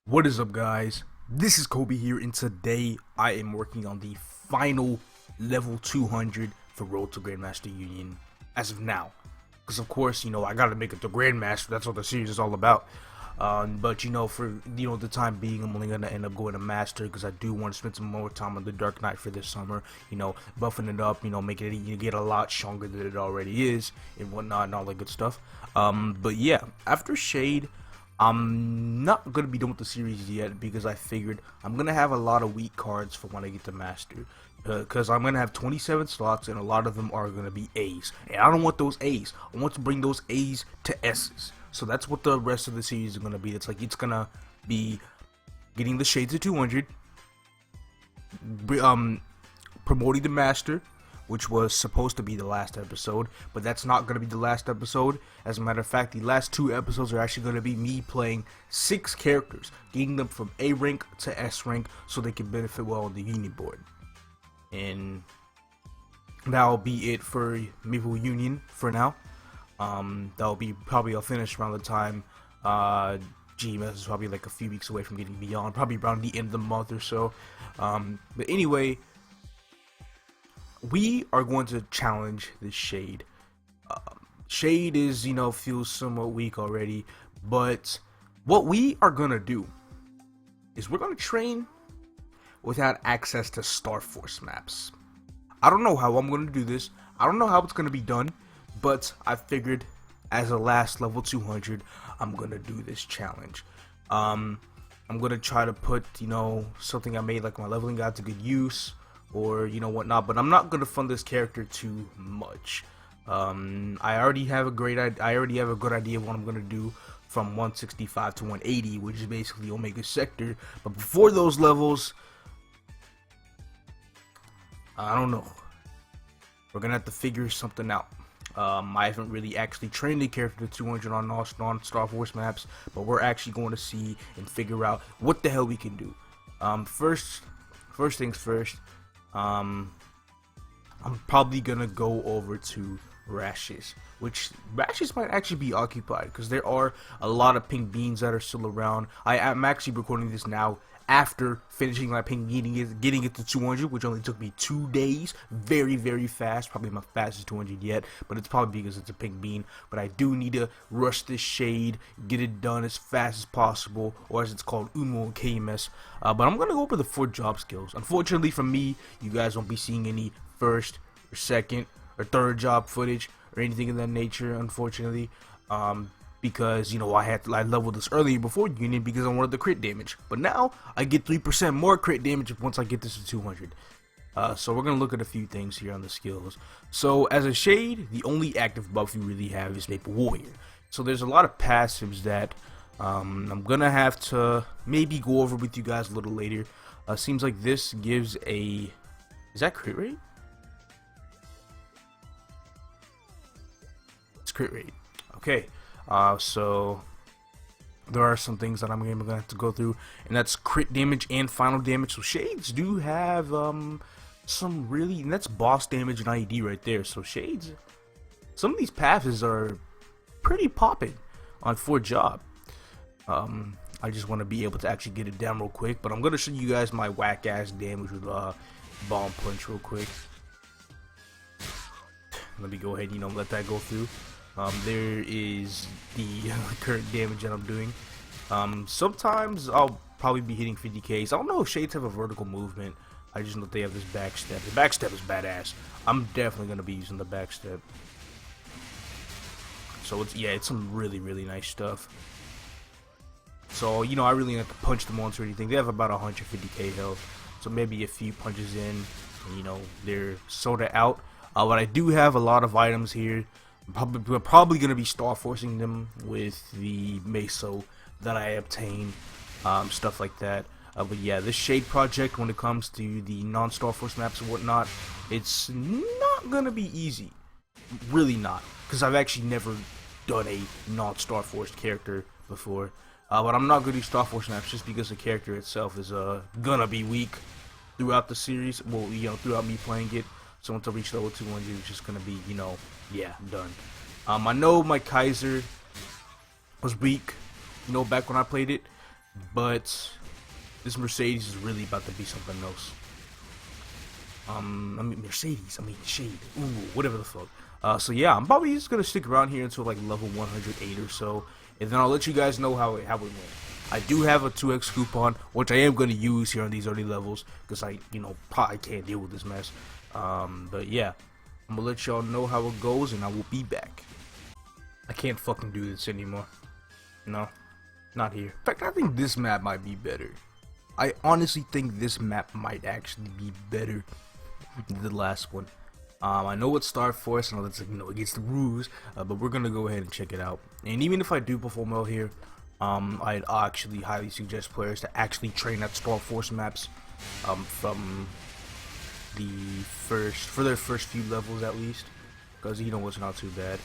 What is up, guys? This is Kobe here, and today I am working on the final level 200 for Road to Grandmaster Union as of now. Because of course, I gotta make it to Grandmaster. That's what the series is all about. But for the time being, I'm only gonna end up going to Master because I do want to spend some more time on the Dark Knight for this summer. Buffing it up. Making it get a lot stronger than it already is and whatnot and all that good stuff. But yeah, after Shade, I'm not gonna be done with the series yet because I figured I'm gonna have a lot of weak cards for when I get to Master. Because I'm gonna have 27 slots and a lot of them are gonna be A's, and I don't want those A's. I want to bring those A's to S's. So that's what the rest of the series is gonna be. It's gonna be getting the Shades of 200, promoting the Master, which was supposed to be the last episode, but that's not going to be the last episode. As a matter of fact, the last two episodes are actually going to be me playing 6 characters, getting them from A rank to S rank so they can benefit well on the Union board. And that'll be it for Maple Union for now. That'll be probably, I'll finish around the time GMS is probably like a few weeks away from getting beyond, probably around the end of the month or so. But anyway, we are going to challenge the Shade. Shade is, feels somewhat weak already, but what we are gonna do is we're gonna train without access to Star Force maps. I don't know how I'm gonna do this. I don't know how it's gonna be done, but I figured as a last level 200, I'm gonna do this challenge. I'm gonna try to put, something I made like my leveling guide to good use, or whatnot, but I'm not gonna fund this character too much. I already have a good idea of what I'm gonna do from 165 to 180, which is basically Omega Sector. But before those levels, I don't know. We're gonna have to figure something out. I haven't really actually trained the character to 200 on non-Star Force maps, but we're actually going to see and figure out what the hell we can do. First things first. I'm probably gonna go over to Rashes, which Rashes might actually be occupied because there are a lot of pink beans that are still around. I'm actually recording this now after finishing my pink bean, getting it to 200, which only took me 2 days. Very, very fast, probably my fastest 200 yet, but it's probably because it's a pink bean. But I do need to rush this Shade, get it done as fast as possible, or as it's called, Umo and KMS. But I'm gonna go over the 4 job skills. Unfortunately for me, you guys won't be seeing any first or second or third job footage or anything of that nature, unfortunately. Because I leveled this earlier before Union because I wanted the crit damage, but now I get 3% more crit damage once I get this to 200. So we're gonna look at a few things here on the skills. So as a Shade, the only active buff you really have is Maple Warrior. So there's a lot of passives that I'm gonna have to maybe go over with you guys a little later. Seems like this gives a, is that crit rate? It's crit rate. Okay. So there are some things that I'm gonna have to go through, and that's crit damage and final damage. So Shades do have some really, and that's boss damage and IED right there. So Shades, some of these paths are pretty popping on 4 job. I just want to be able to actually get it down real quick, but I'm gonna show you guys my whack ass damage with bomb punch real quick. Let me go ahead, let that go through. There is the current damage that I'm doing. Sometimes I'll probably be hitting 50Ks. I don't know if Shades have a vertical movement. I just know that they have this backstep. The backstep is badass. I'm definitely gonna be using the backstep. So it's some really, really nice stuff. So I really don't have to punch them once or anything. They have about 150k health, so maybe a few punches in, and, they're sorta out. But I do have a lot of items here. We're probably going to be Star Forcing them with the Meso that I obtained, stuff like that. But yeah, this Shade project, when it comes to the non-Star Force maps and whatnot, it's not going to be easy. Really not. Because I've actually never done a non-Star Force character before. But I'm not going to do Star Force maps just because the character itself is going to be weak throughout the series. Well, throughout me playing it. So once I reach level 200, it's just going to be, yeah, done. I know my Kaiser was weak, back when I played it. but this Mercedes is really about to be something else. I mean Mercedes, I mean Shade, ooh, whatever the fuck. So yeah, I'm probably just gonna stick around here until like level 108 or so, and then I'll let you guys know how it went. I do have a 2x coupon, which I am gonna use here on these early levels, because I, probably can't deal with this mess. But yeah, I'm gonna let y'all know how it goes, and I will be back. I can't fucking do this anymore. No, not here. In fact, I think this map might be better. I honestly think this map might actually be better than the last one. I know it's Star Force, I know that's against the rules, but we're gonna go ahead and check it out. And even if I do perform well here, I'd actually highly suggest players to actually train at Star Force maps from for their first few levels at least, because it's not too bad.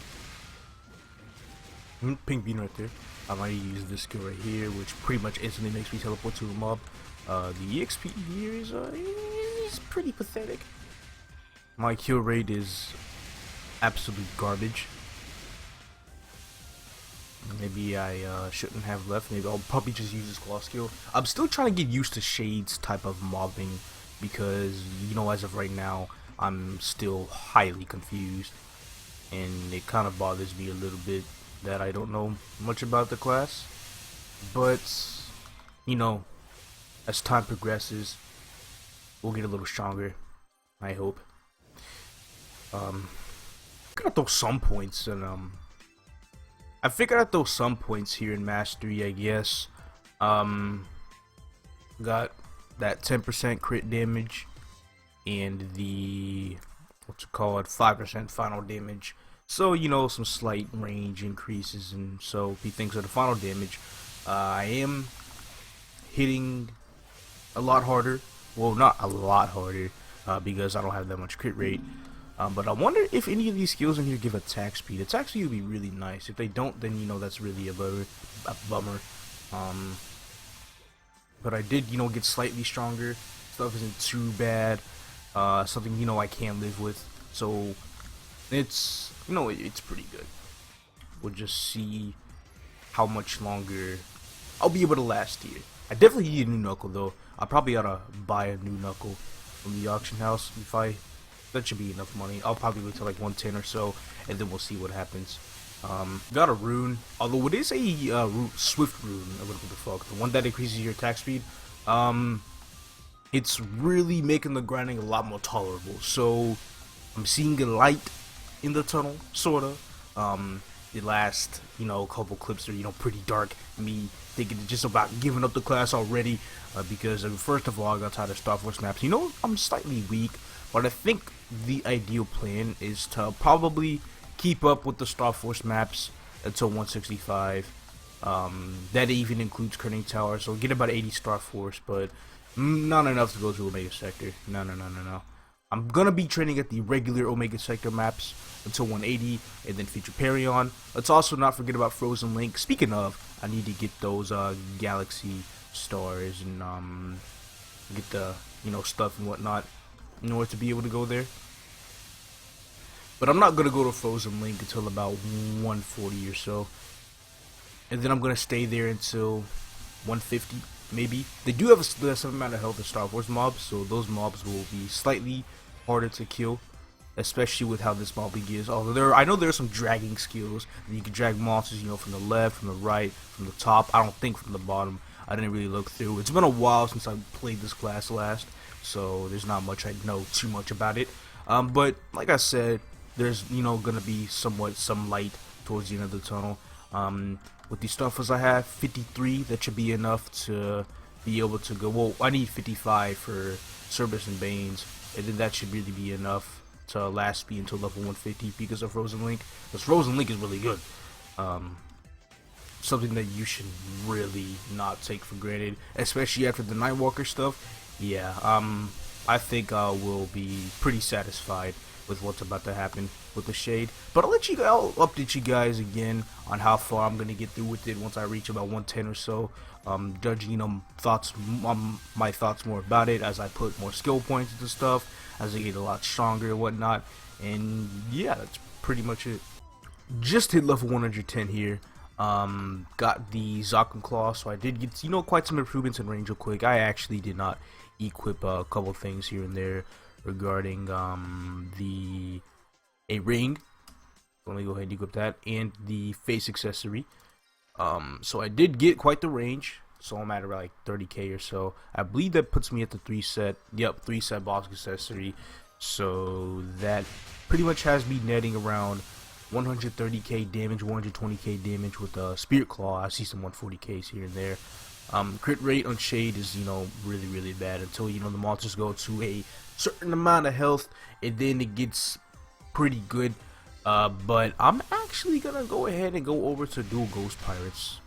Pink bean right there. I might use this skill right here, which pretty much instantly makes me teleport to a mob. The EXP here is pretty pathetic. My kill rate is absolute garbage. Maybe I shouldn't have left. Maybe I'll probably just use this claw skill. I'm still trying to get used to Shade's type of mobbing, because as of right now I'm still highly confused, and it kind of bothers me a little bit that I don't know much about the class. But as time progresses, we'll get a little stronger, I hope. Gotta throw some points, and I figured I'd throw some points here in Mastery, I guess. Got that 10% crit damage and the 5% final damage. So some slight range increases, and so he thinks of the final damage. I am hitting a lot harder. Well, not a lot harder, because I don't have that much crit rate. But I wonder if any of these skills in here give attack speed. Attack speed would be really nice. If they don't, then that's really a bummer. But I did get slightly stronger. Stuff isn't too bad. Something I can live with. So it's it's pretty good. We'll just see how much longer I'll be able to last here. I definitely need a new knuckle though. I probably ought to buy a new knuckle from the auction house. That should be enough money. I'll probably wait till like 110 or so, and then we'll see what happens. Got a rune, although it is a swift rune. What the fuck? The one that increases your attack speed. It's really making the grinding a lot more tolerable. So I'm seeing a light in the tunnel, sorta. The last couple clips are pretty dark. Me thinking just about giving up the class already, because first of all I got tired of Star Force maps. I'm slightly weak, but I think the ideal plan is to probably keep up with the Star Force maps until 165. That even includes Kerning Tower, so get about 80 Star Force, but not enough to go to Omega Sector. No. I'm gonna be training at the regular Omega Sector maps until 180, and then feature Perion. Let's also not forget about Frozen Link. Speaking of, I need to get those Galaxy stars and get the stuff and whatnot in order to be able to go there. But I'm not gonna go to Frozen Link until about 140 or so, and then I'm gonna stay there until 150 maybe. They do have a certain amount of health of Star Wars mobs, so those mobs will be slightly harder to kill, especially with how this mob league is. Although I know there are some dragging skills. You can drag monsters, from the left, from the right, from the top. I don't think from the bottom. I didn't really look through. It's been a while since I played this class last, so there's not much I know too much about it. But like I said, there's gonna be some light towards the end of the tunnel. With these stuffers I have, 53, that should be enough to be able to go. Well, I need 55 for Cerberus and Banes, and then that should really be enough to last me until level 150 because of Frozen Link. Because Frozen Link is really good. Something that you should really not take for granted, especially after the Nightwalker stuff. Yeah, I think I will be pretty satisfied with what's about to happen with the Shade. But I'll update you guys again on how far I'm gonna get through with it once I reach about 110 or so. Judging my thoughts more about it as I put more skill points into stuff, as I get a lot stronger and whatnot. And yeah, that's pretty much it. Just hit level 110 here. Got the Zakum Claw, so I did get, you know, quite some improvements in range real quick. I actually did not equip a couple things here and there regarding the a ring. Let me go ahead and equip that, and the face accessory. So I did get quite the range. So I'm at around like 30k or so. I believe that puts me at the 3-set. Yep, 3-set box accessory. So that pretty much has me netting around 130k damage, 120k damage with a Spirit Claw. I see some 140ks here and there. Crit rate on Shade is, you know, really bad until, you know, the monsters go to a certain amount of health, and then it gets pretty good. But I'm actually gonna go ahead and go over to Dual Ghost Pirates.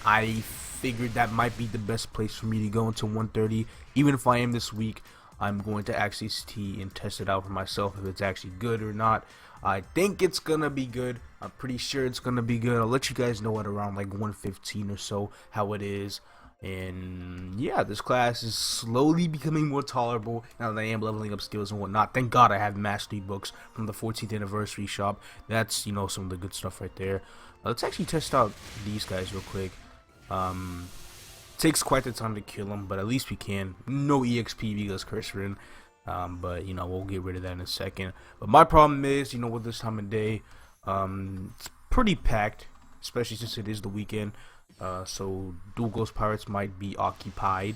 I figured that might be the best place for me to go into 130. Even if I am this week, I'm going to actually see and test it out for myself if it's actually good or not. I think it's gonna be good. I'm pretty sure it's gonna be good. I'll let you guys know at around like 115 or so how it is. And yeah, this class is slowly becoming more tolerable now that I am leveling up skills and whatnot. Thank God I have mastery books from the 14th anniversary shop. That's, you know, some of the good stuff right there. Let's actually test out these guys real quick. Takes quite the time to kill them, but at least we can. No EXP because Cursorin. But you know, we'll get rid of that in a second. But my problem is, you know, with this time of day, it's pretty packed, especially since it is the weekend. So Dual Ghost Pirates might be occupied.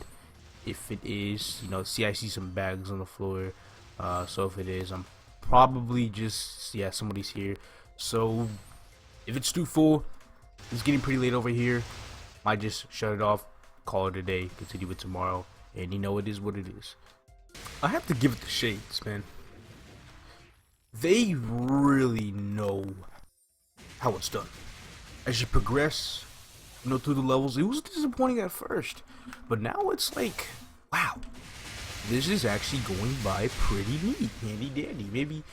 If it is, you know, see, I see some bags on the floor. So if it is, I'm probably just, yeah, somebody's here. So if it's too full, it's getting pretty late over here. Might just shut it off, call it a day, continue it tomorrow, and you know, it is what it is. I have to give it the Shades, man. They really know how it's done. As you progress, you know, through the levels, it was disappointing at first, but now it's like, wow, this is actually going by pretty neat, handy dandy. Maybe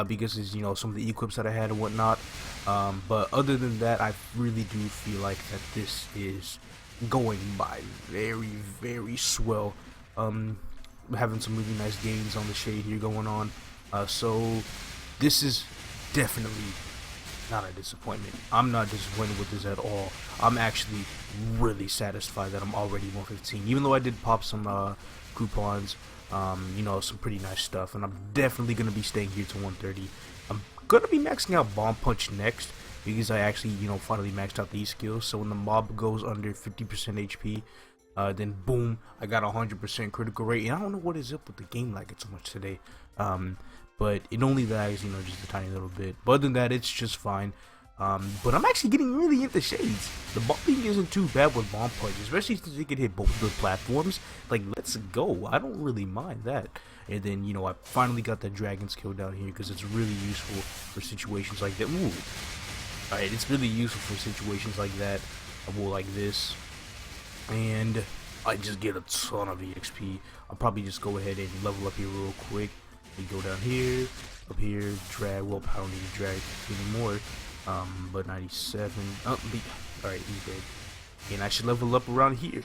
because it's, you know, some of the equips that I had and whatnot. But other than that, I really do feel like that this is going by very swell. Having some really nice gains on the Shade here going on. So this is definitely not a disappointment. I'm not disappointed with this at all. I'm actually really satisfied that I'm already 115, even though I did pop some coupons, you know, some pretty nice stuff, and I'm definitely gonna be staying here to 130. I'm gonna be maxing out Bomb Punch next because I actually, you know, finally maxed out these skills. So when the mob goes under 50% HP, then boom, I got 100% critical rate. And I don't know what is up with the game lagging so much today. But it only lags, you know, just a tiny little bit. But other than that, it's just fine. But I'm actually getting really into Shades. The bumping isn't too bad with Bomb Punch, especially since you can hit both of the platforms. Like, let's go. I don't really mind that. And then, you know, I finally got that dragon skill down here because it's really useful for situations like that. Ooh. Alright, it's really useful for situations like that. Well, like this. And I just get a ton of EXP. I'll probably just go ahead and level up here real quick. We go down here, up here, drag. Well, I don't need to drag anymore. But 97. Oh, alright, he's dead. And I should level up around here.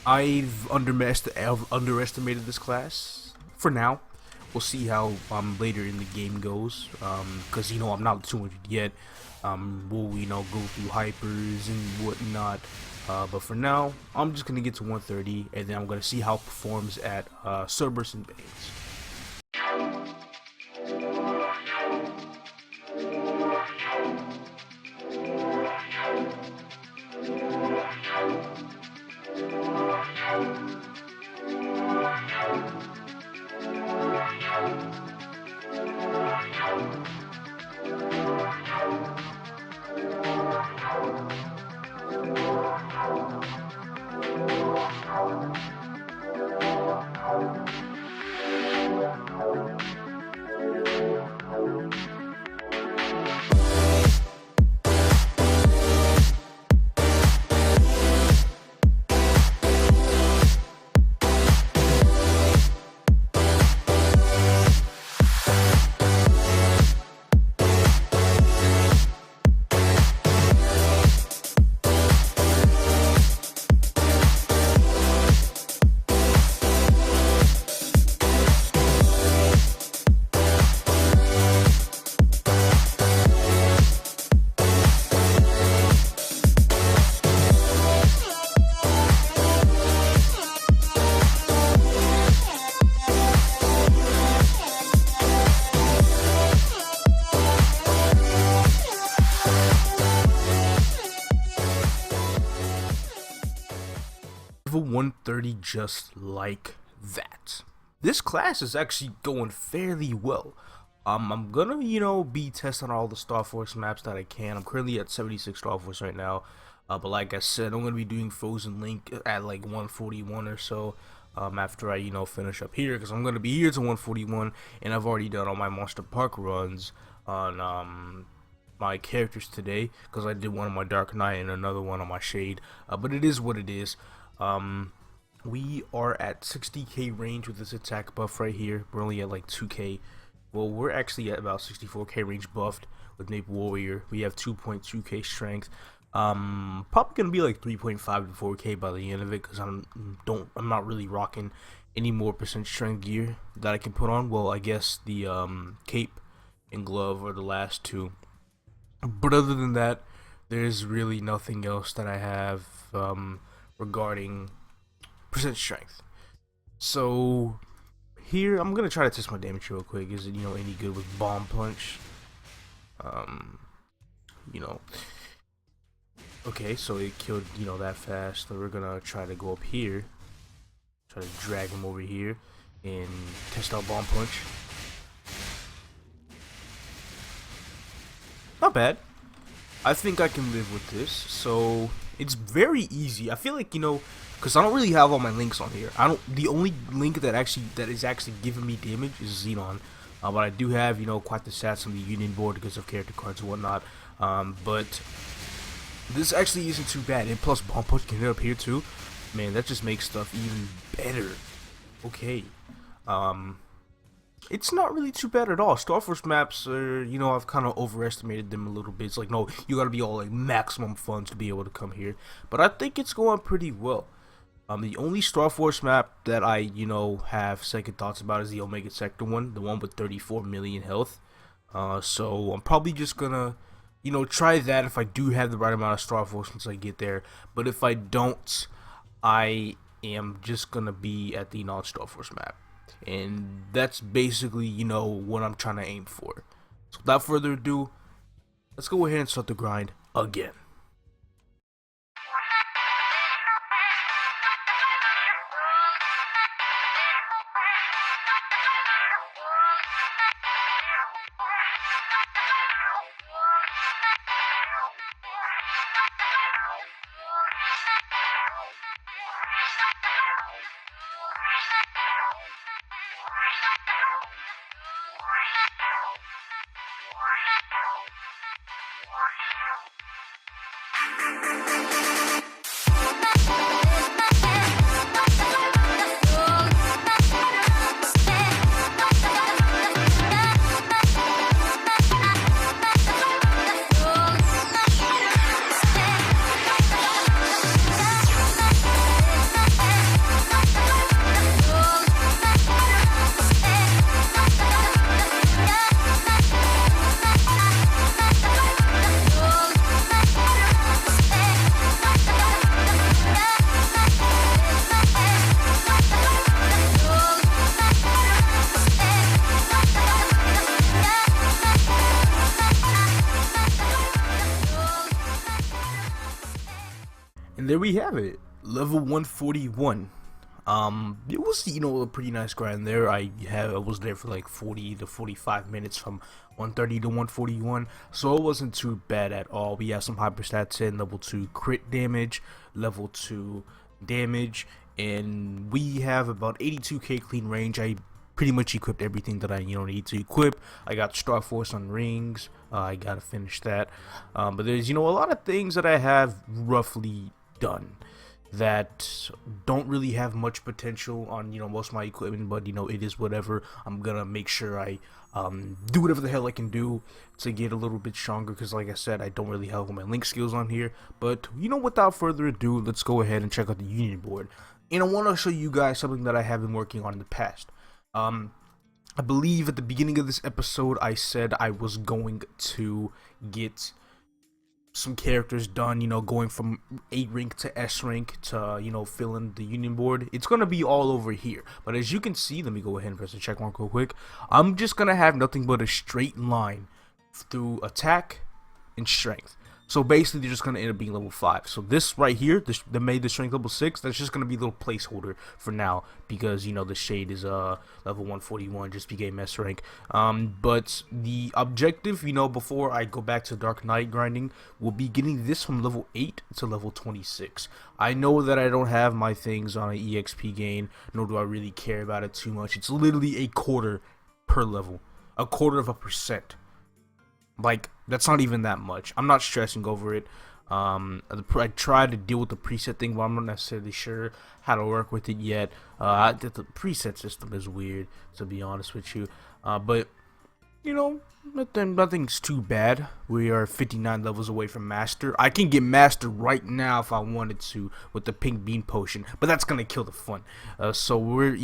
I've underestimated this class for now. We'll see how later in the game goes. Cause you know I'm not 200 yet. We'll, you know, go through hypers and whatnot. But for now, I'm just gonna get to 130, and then I'm gonna see how it performs at Cerberus and Banes. 130 just like that. This class is actually going fairly well. I'm gonna, be testing all the Star Force maps that I can. I'm currently at 76 Star Force right now. But like I said, I'm gonna be doing Frozen Link at like 141 or so. After I, finish up here, because I'm gonna be here to 141, and I've already done all my Monster Park runs on my characters today, because I did one on my Dark Knight and another one on my Shade. But it is what it is. We are at 60k range with this attack buff right here. We're only at like 2k. Well, we're actually at about 64k range buffed with Maple Warrior. We have 2.2k strength. Probably gonna be like 3.5 to 4k by the end of it, because I'm not really rocking any more percent strength gear that I can put on. Well, I guess the cape and glove are the last two, but other than that, there's really nothing else that I have regarding percent strength. So here I'm gonna try to test my damage real quick. Is it any good with Bomb Punch? Okay, so it killed that fast. So we're gonna try to go up here, try to drag him over here and test out Bomb Punch. Not bad. I think I can live with this. So it's very easy. I feel like because I don't really have all my links on here. The only link that is actually giving me damage is Xenon. But I do have quite the stats on the Union board because of character cards and whatnot. But this actually isn't too bad. And plus Bomb Punch can hit up here too. Man, that just makes stuff even better. Okay. It's not really too bad at all. Star Force maps are, I've kind of overestimated them a little bit. It's like, no, you gotta be all like maximum funds to be able to come here. But I think it's going pretty well. The only Star Force map that I, have second thoughts about is the Omega Sector one, the one with 34 million health. So I'm probably just gonna, try that if I do have the right amount of Star Force once I get there. But if I don't, I am just gonna be at the non-Star Force map. And that's basically, what I'm trying to aim for. So without further ado, let's go ahead and start the grind again. And there we have it, level 141. It was a pretty nice grind there. I was there for like 40 to 45 minutes from 130 to 141, so it wasn't too bad at all. We have some hyper stats in level 2 crit damage, level 2 damage, and we have about 82k clean range. I pretty much equipped everything that I need to equip. I got Star Force on rings. I gotta finish that. But there's a lot of things that I have roughly done that don't really have much potential on most of my equipment, but it is whatever. I'm gonna make sure I do whatever the hell I can do to get a little bit stronger, because like I said, I don't really have all my link skills on here. But without further ado, let's go ahead and check out the Union board. And I want to show you guys something that I have been working on in the past. I believe at the beginning of this episode I said I was going to get some characters done, going from 8 rank to S rank to, fill in the Union board. It's going to be all over here. But as you can see, let me go ahead and press the check mark real quick. I'm just going to have nothing but a straight line through attack and strength. So basically, they're just gonna end up being level 5. So this right here, the made the strength level 6. That's just gonna be a little placeholder for now because you know the shade is level 141, just became S rank. But the objective, you know, before I go back to Dark Knight grinding, will be getting this from level 8 to level 26. I know that I don't have my things on an EXP gain, nor do I really care about it too much. It's literally a quarter per level, a quarter of a percent. Like, that's not even that much. I'm not stressing over it. I tried to deal with the preset thing, but I'm not necessarily sure how to work with it yet. The preset system is weird, to be honest with you. But you know, nothing's too bad. We are 59 levels away from Master. I can get Master right now if I wanted to with the pink bean potion, but that's gonna kill the fun. So we're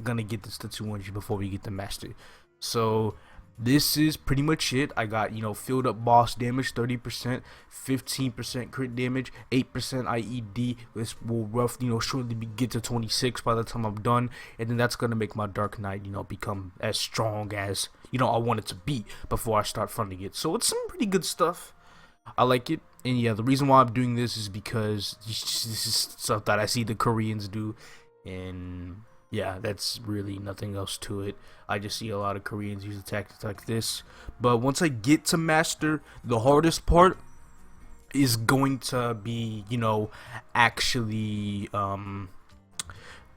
gonna get this to 200 before we get the Master. So this is pretty much it. I got, filled up boss damage 30%, 15% crit damage, 8% IED. This will roughly, shortly get to 26 by the time I'm done. And then that's going to make my Dark Knight, become as strong as, I want it to be before I start funding it. So it's some pretty good stuff. I like it. And yeah, the reason why I'm doing this is because this is stuff that I see the Koreans do. And yeah, that's really nothing else to it. I just see a lot of Koreans use tactics like this. But once I get to Master, the hardest part is going to be, actually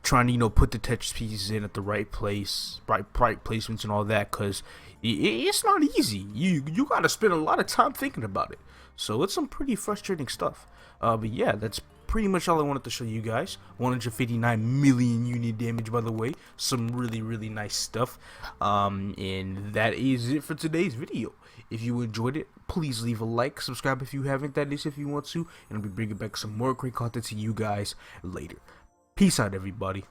trying to, put the Tetris pieces in at the right place, right placements and all that, because it's not easy. You got to spend a lot of time thinking about it. So it's some pretty frustrating stuff. But yeah, that's pretty much all I wanted to show you guys. 159 million unit damage, by the way. Some really nice stuff. And that is it for today's video. If you enjoyed it, please leave a like, subscribe if you haven't, that is if you want to, and I'll be bringing back some more great content to you guys later. Peace out, everybody.